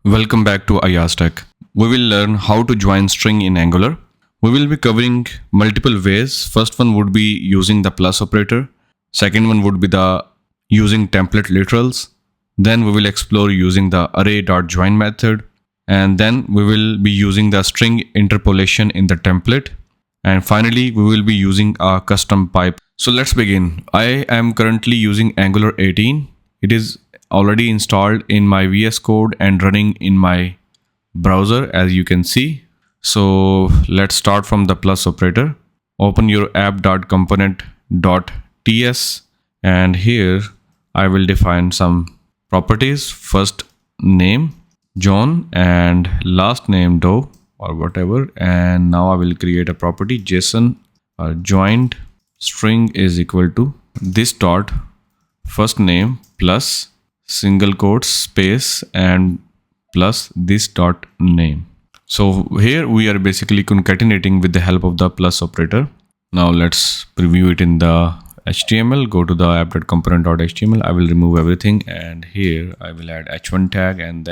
Welcome back to IAS Tech. We will learn how to join string in Angular. We will be covering multiple ways. First one would be using the plus operator. Second one would be the using template literals. Then we will explore using the array.join method. And then we will be using the string interpolation in the template. And finally, we will be using a custom pipe. So let's begin. I am currently using Angular 18. It is already installed in my VS Code and running in my browser, as you can see. So let's start from the plus operator. Open your app.component.ts, and here I will define some properties. First name John and last name Doe or whatever. And now I will create a property JSON joined string is equal to this dot first name plus single quotes space and plus this dot name. So here we are basically concatenating with the help of the plus operator. Now let's preview it in the HTML. Go to the app.component.html. I will remove everything, and here I will add h1 tag, and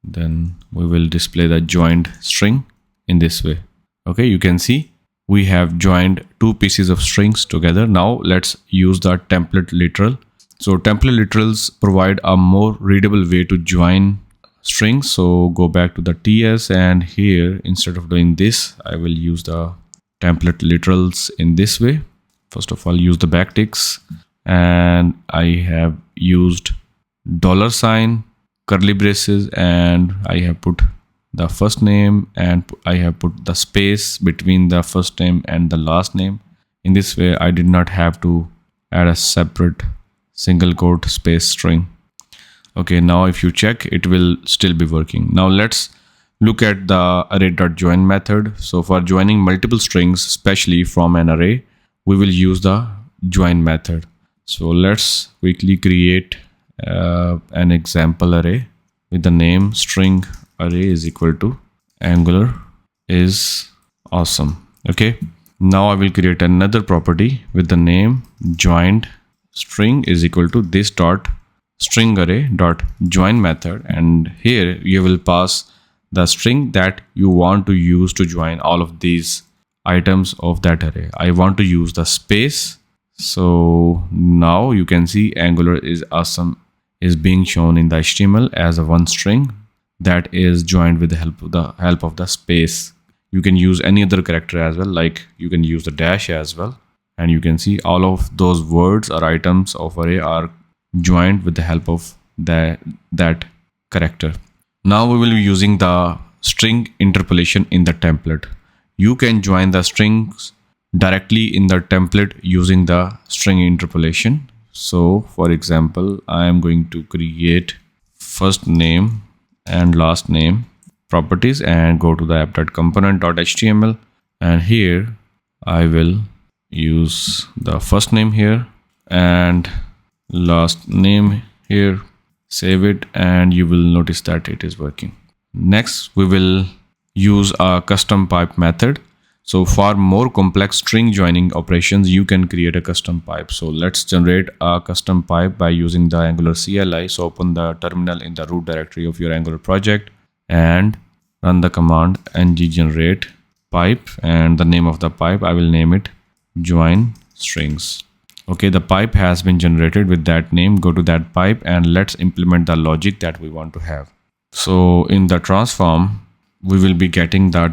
then we will display the joined string in this way. Okay, you can see we have joined two pieces of strings together. Now let's use the template literal. So template literals provide a more readable way to join strings. So go back to the TS, and here instead of doing this, I will use the template literals in this way. First of all, use the backticks, and I have used $, curly braces, and I have put the first name and I have put the space between the first name and the last name. In this way, I did not have to add a separate single quote space string. Okay, now if you check, it will still be working. Now let's look at the array.join method. So for joining multiple strings, especially from an array, we will use the join method. So let's quickly create an example array with the name string array is equal to Angular is awesome. Okay, now I will create another property with the name joined string is equal to this dot string array dot join method, and here you will pass the string that you want to use to join all of these items of that array. I want to use the space. So now you can see Angular is awesome is being shown in the HTML as a one string that is joined with the help of the space. You can use any other character as well, like you can use the dash as well. And you can see all of those words or items of array are joined with the help of that character. Now we will be using the string interpolation in the template. You can join the strings directly in the template using the string interpolation. So for example, I am going to create first name and last name properties and go to the app.component.html, and here I will use the first name here and last name here, save it, and you will notice that it is working. Next, we will use a custom pipe method. So for more complex string joining operations, you can create a custom pipe. So let's generate a custom pipe by using the Angular CLI. So open the terminal in the root directory of your Angular project and run the command ng generate pipe, and the name of the pipe, I will name it join strings. Okay, the pipe has been generated with that name. Go to that pipe and let's implement the logic that we want to have. So in the transform, we will be getting that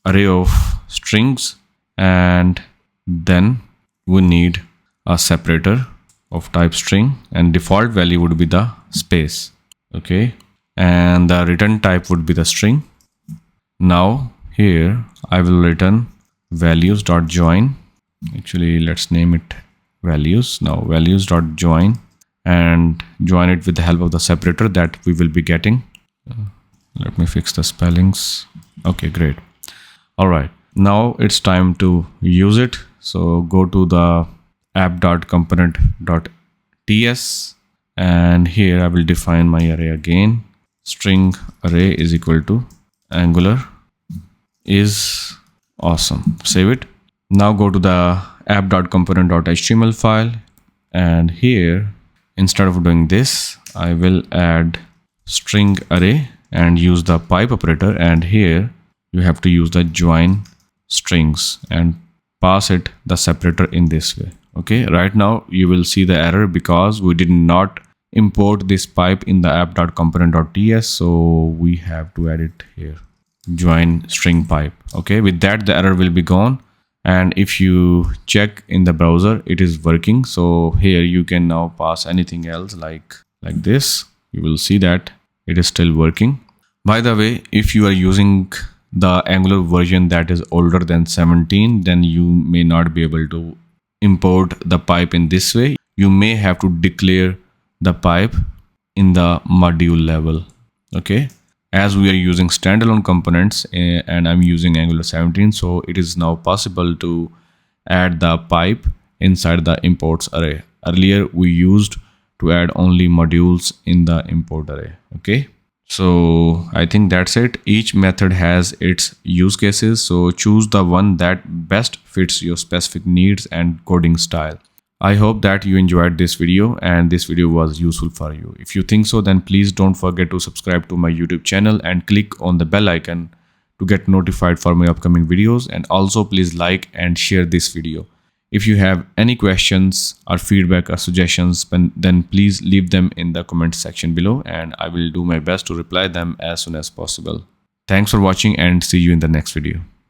array of strings, and then we need a separator of type string, and default value would be the space. Okay, and the return type would be the string. Now here I will return values.join. Actually, let's name it values. Now values.join, and join it with the help of the separator that we will be getting. Let me fix the spellings. Okay, great. All right, now it's time to use it. So go to the app.component.ts, and here I will define my array again. String array is equal to Angular is awesome. Save it. Now go to the app.component.html file, and here instead of doing this, I will add string array and use the pipe operator, and here you have to use the join strings and pass it the separator in this way. Okay, right now you will see the error because we did not import this pipe in the app.component.ts, so we have to add it here, join string pipe. Okay, with that the error will be gone, and if you check in the browser it is working. So here you can now pass anything else like this. You will see that it is still working. By the way, if you are using the Angular version that is older than 17, then you may not be able to import the pipe in this way. You may have to declare the pipe in the module level. Okay, as we are using standalone components and I'm using Angular 17, so it is now possible to add the pipe inside the imports array. Earlier we used to add only modules in the import array. Okay, so I think that's it. Each method has its use cases, so choose the one that best fits your specific needs and coding style. I hope that you enjoyed this video and this video was useful for you. If you think so, then please don't forget to subscribe to my YouTube channel and click on the bell icon to get notified for my upcoming videos, and also please like and share this video. If you have any questions or feedback or suggestions, then please leave them in the comment section below and I will do my best to reply them as soon as possible. Thanks for watching and see you in the next video.